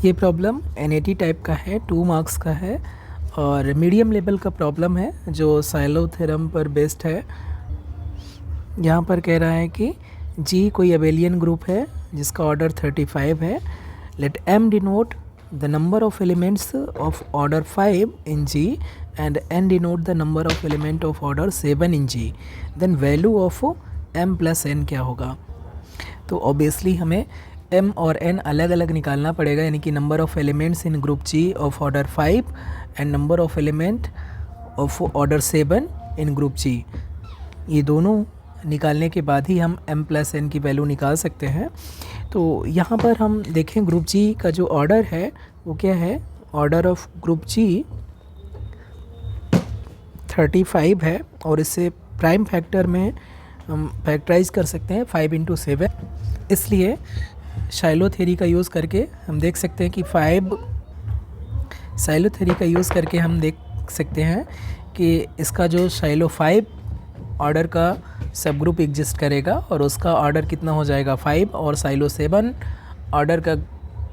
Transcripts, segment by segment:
ये problem NAT type का है, 2 मार्क्स का है और मीडियम लेवल का प्रॉब्लम है जो साइलो थ्योरम पर बेस्ड है। यहाँ पर कह रहा है कि G कोई अबेलियन ग्रुप है जिसका ऑर्डर 35 है। Let M denote the number of elements of order 5 in G and N denote the number of element of order 7 in G, then value of M plus N क्या होगा। तो obviously हमें M और N अलग अलग निकालना पड़ेगा, यानी कि number of elements in group G of order 5 and number of element of order 7 in group G। ये दोनों निकालने के बाद ही हम M प्लस N की वैल्यू निकाल सकते हैं। तो यहाँ पर हम देखें ग्रुप G का जो ऑर्डर है वो क्या है। ऑर्डर ऑफ ग्रुप G 35 है और इससे प्राइम फैक्टर में हम फैक्टराइज कर सकते हैं 5 इंटू 7। इसलिए साइलो थ्योरी का यूज़ करके हम देख सकते हैं कि साइलो थ्योरी का यूज़ करके हम देख सकते हैं कि इसका जो साइलो 5 ऑर्डर का सब ग्रुप एग्जिस्ट करेगा और उसका ऑर्डर कितना हो जाएगा 5, और साइलो 7 ऑर्डर का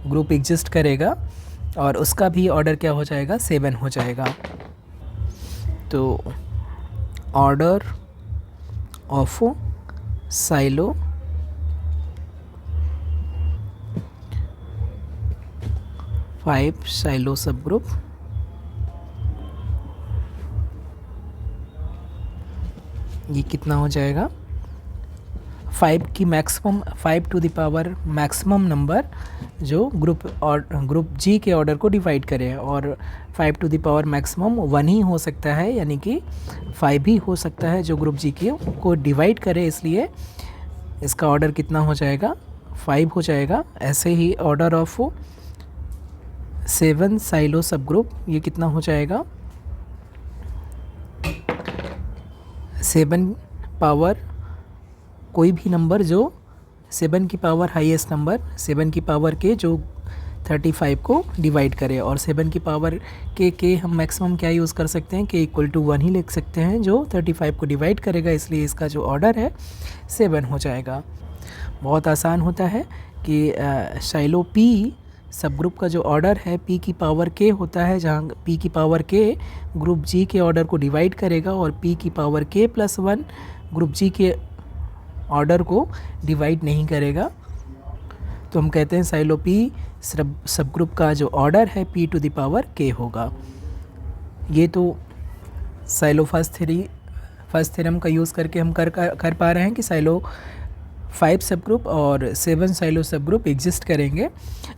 ग्रुप एग्जिस्ट करेगा और उसका भी ऑर्डर क्या हो जाएगा 7 हो जाएगा। तो order of Sylow Sylow subgroup ये कितना हो जाएगा 5 की maximum 5 to the power maximum number जो ग्रुप G के ऑर्डर को डिवाइड करे, और 5 टू द पावर मैक्सिमम 1 ही हो सकता है, यानी कि 5 भी हो सकता है जो ग्रुप G को डिवाइड करे, इसलिए इसका ऑर्डर कितना हो जाएगा 5 हो जाएगा। ऐसे ही order of 7 silo subgroup ये कितना हो जाएगा 7 पावर कोई भी नंबर जो 7 की पावर हाईएस्ट नंबर 7 की पावर के जो 35 को डिवाइड करे, और 7 की पावर के हम मैक्सिमम क्या यूज़ कर सकते हैं, के इक्वल टू 1 ही लिख सकते हैं जो 35 को डिवाइड करेगा, इसलिए इसका जो ऑर्डर है 7 हो जाएगा। बहुत आसान होता है कि साइलो P सब ग्रुप का जो ऑर्डर है P की पावर K होता है, जहाँ P की पावर K ग्रुप G के ऑर्डर को डिवाइड करेगा और P की power K plus 1 group G के ऑर्डर को डिवाइड नहीं करेगा। तो हम कहते हैं साइलो P सब ग्रुप का जो ऑर्डर है P to the power K होगा। ये तो साइलो फर्स्ट थ्योरम का यूज़ करके हम कर पा रहे हैं कि साइलो 5 सब ग्रुप और 7 साइलो सब ग्रुप एग्जिस्ट करेंगे।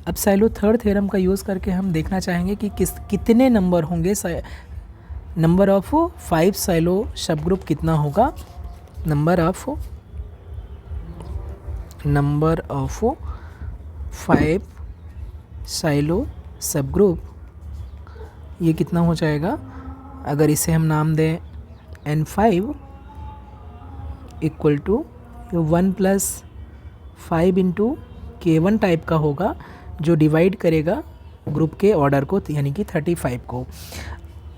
अब साइलो थर्ड थ्योरम का यूज़ करके हम देखना चाहेंगे कि कितने नंबर होंगे, नंबर ऑफ 5 साइलो सब ग्रुप कितना होगा। Number of 5 silo subgroup ये कितना हो जाएगा। अगर इसे हम नाम दें N5 equal to 1 plus 5 into K1 type का होगा जो डिवाइड करेगा ग्रुप के ऑर्डर को, यानी कि 35 को,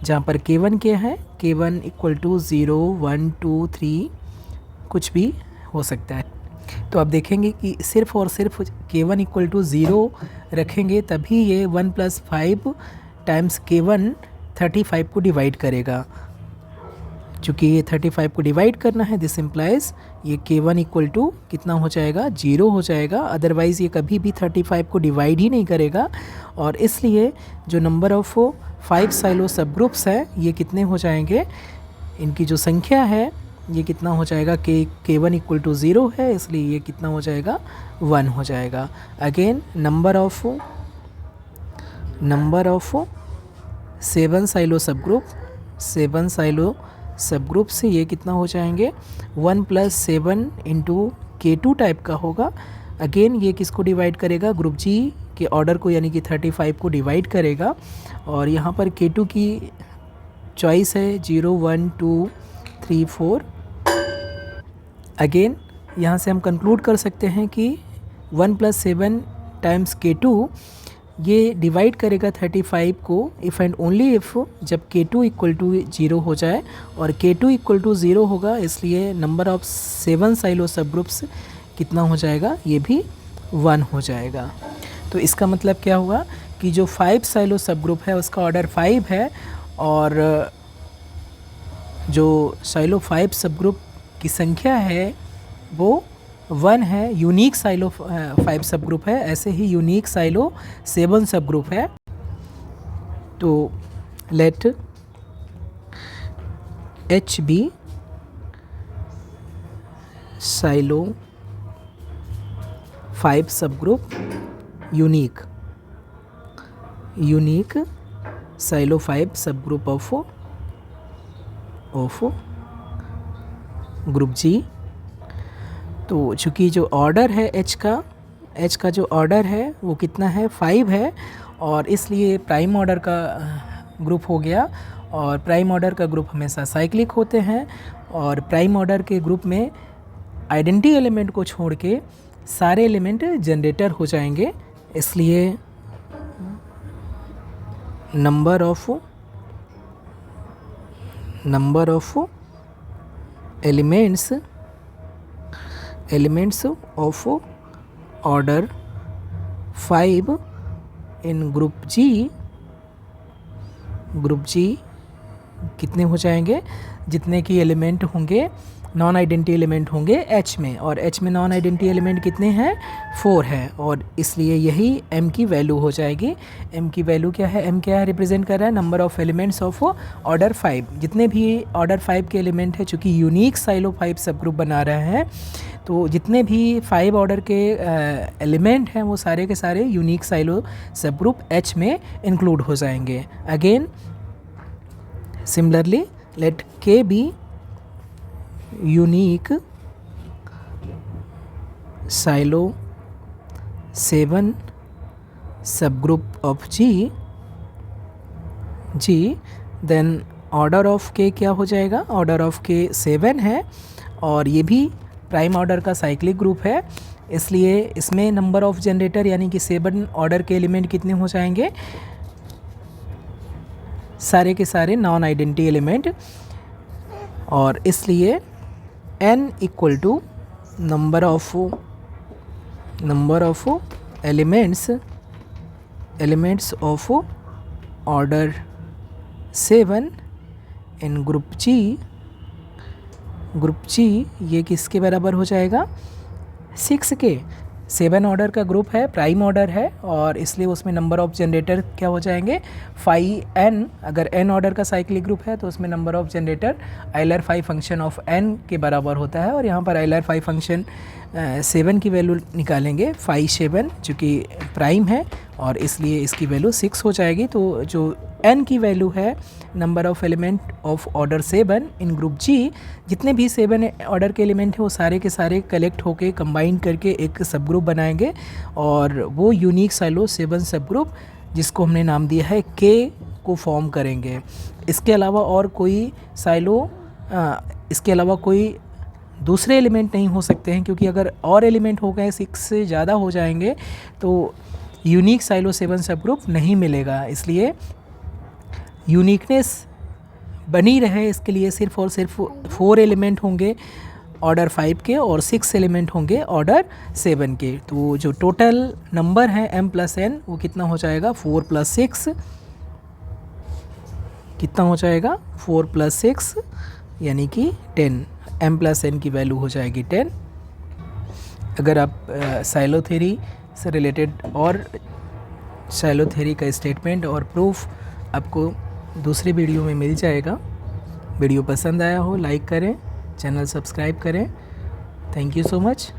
जहाँ पर K1 क्या है, K1 इक्वल टू 0 1 2 3 कुछ भी हो सकता है। तो आप देखेंगे कि सिर्फ और सिर्फ K1 इक्वल टू 0 रखेंगे तभी ये 1 प्लस 5 टाइम्स K1 35 को डिवाइड करेगा। चूँकि ये 35 को डिवाइड करना है, दिस इम्प्लाइज ये K1 इक्वल टू कितना हो जाएगा 0 हो जाएगा, अदरवाइज़ ये कभी भी 35 को डिवाइड ही नहीं करेगा। और इसलिए जो नंबर ऑफ 5 साइलो सब ग्रुप्स है ये कितने हो जाएंगे, इनकी जो संख्या है ये कितना हो जाएगा, K1 इक्वल टू 0 है, इसलिए ये कितना हो जाएगा 1 हो जाएगा। अगेन नंबर ऑफ 7 साइलो सब ग्रुप 7 साइलो सब ग्रुप से ये कितना हो जाएंगे 1 प्लस 7 इंटू K2 टाइप का होगा। अगेन ये किसको डिवाइड करेगा, ग्रुप G के ऑर्डर को, यानी कि 35 को डिवाइड करेगा। और यहाँ पर K2 की चॉइस है 0 1 2 3 4। अगेन यहाँ से हम कंक्लूड कर सकते हैं कि 1 प्लस 7 टाइम्स K2 ये डिवाइड करेगा 35 को इफ़ एंड ओनली इफ़ जब K2 इक्वल टू 0 हो जाए, और K2 इक्वल टू 0 होगा, इसलिए नंबर ऑफ 7 साइलो सब ग्रुप्स कितना हो जाएगा, ये भी 1 हो जाएगा। तो इसका मतलब क्या हुआ कि जो 5 साइलो सब ग्रुप है उसका ऑर्डर 5 है, और जो साइलो 5 सब ग्रुप की संख्या है वो 1 है। यूनिक साइलो 5 सब ग्रुप है। ऐसे ही यूनिक साइलो 7 सब ग्रुप है। तो लेट H बी साइलो 5 सब ग्रुप यूनिक साइलो 5 सब ग्रुप ऑफ ग्रुप जी। तो चूँकि जो ऑर्डर है H का जो ऑर्डर है वो कितना है, 5 है, और इसलिए प्राइम ऑर्डर का ग्रुप हो गया। और प्राइम ऑर्डर का ग्रुप हमेशा साइक्लिक होते हैं, और प्राइम ऑर्डर के ग्रुप में आइडेंटिटी एलिमेंट को छोड़ के सारे एलिमेंट जनरेटर हो जाएंगे। इसलिए number of elements of order 5 in group G कितने हो जाएंगे, जितने की एलिमेंट होंगे, नॉन आइडेंटिटी एलिमेंट होंगे H में, और H में नॉन आइडेंटिटी एलिमेंट कितने हैं, 4 है, और इसलिए यही M की वैल्यू हो जाएगी। M की वैल्यू क्या है, M क्या है, रिप्रेजेंट कर रहा है number of elements of order 5। जितने भी ऑर्डर 5 के एलिमेंट है, चूँकि यूनिक साइलो 5 सब ग्रुप बना रहे हैं, तो जितने भी 5 ऑर्डर के एलिमेंट हैं वो सारे के सारे unique Sylow subgroup H में इंक्लूड हो जाएंगे। Again similarly let K be unique Sylow 7 subgroup of G, then order of K क्या हो जाएगा, ऑर्डर ऑफ K 7 है, और ये भी प्राइम ऑर्डर का साइक्लिक ग्रुप है। इसलिए इसमें नंबर ऑफ जनरेटर यानी कि 7 ऑर्डर के एलिमेंट कितने हो जाएंगे, सारे के सारे नॉन आइडेंटिटी एलिमेंट, और इसलिए n equal to number of elements of order 7 in group G ये किसके बराबर हो जाएगा, 6 के। 7 ऑर्डर का ग्रुप है, प्राइम ऑर्डर है, और इसलिए उसमें नंबर ऑफ जनरेटर क्या हो जाएंगे, 5n। अगर n ऑर्डर का साइक्लिक ग्रुप है तो उसमें number of generator ILR5 function of n के बराबर होता है, और यहाँ पर ILR5 फंक्शन 7 की वैल्यू निकालेंगे, 5 चूँकि प्राइम है, और इसलिए इसकी वैल्यू 6 हो जाएगी। तो जो n की वैल्यू है number of element of order 7 in group G, जितने भी 7 ऑर्डर के एलिमेंट हैं वो सारे के सारे कलेक्ट होके कंबाइन करके एक सब ग्रुप बनाएंगे, और वो यूनिक साइलो 7 सब ग्रुप जिसको हमने नाम दिया है K को फॉर्म करेंगे। इसके अलावा और कोई इसके अलावा कोई दूसरे एलिमेंट नहीं हो सकते हैं, क्योंकि अगर और एलिमेंट हो गए 6 से ज़्यादा हो जाएंगे तो यूनिक साइलो 7 सब ग्रुप नहीं मिलेगा। इसलिए यूनिकनेस बनी रहे इसके लिए सिर्फ और सिर्फ 4 एलिमेंट होंगे ऑर्डर 5 के, और 6 एलिमेंट होंगे ऑर्डर 7 के। तो जो टोटल नंबर है m + n वो कितना हो जाएगा, 4 + 6 कितना हो जाएगा, 4 + 6 यानी कि 10। m + n की वैल्यू हो जाएगी 10। अगर आप साइलो थ्योरी से रिलेटेड और साइलो थ्योरी का स्टेटमेंट और प्रूफ आपको दूसरे वीडियो में मिल जाएगा। वीडियो पसंद आया हो लाइक करें, चैनल सब्सक्राइब करें। Thank you so much.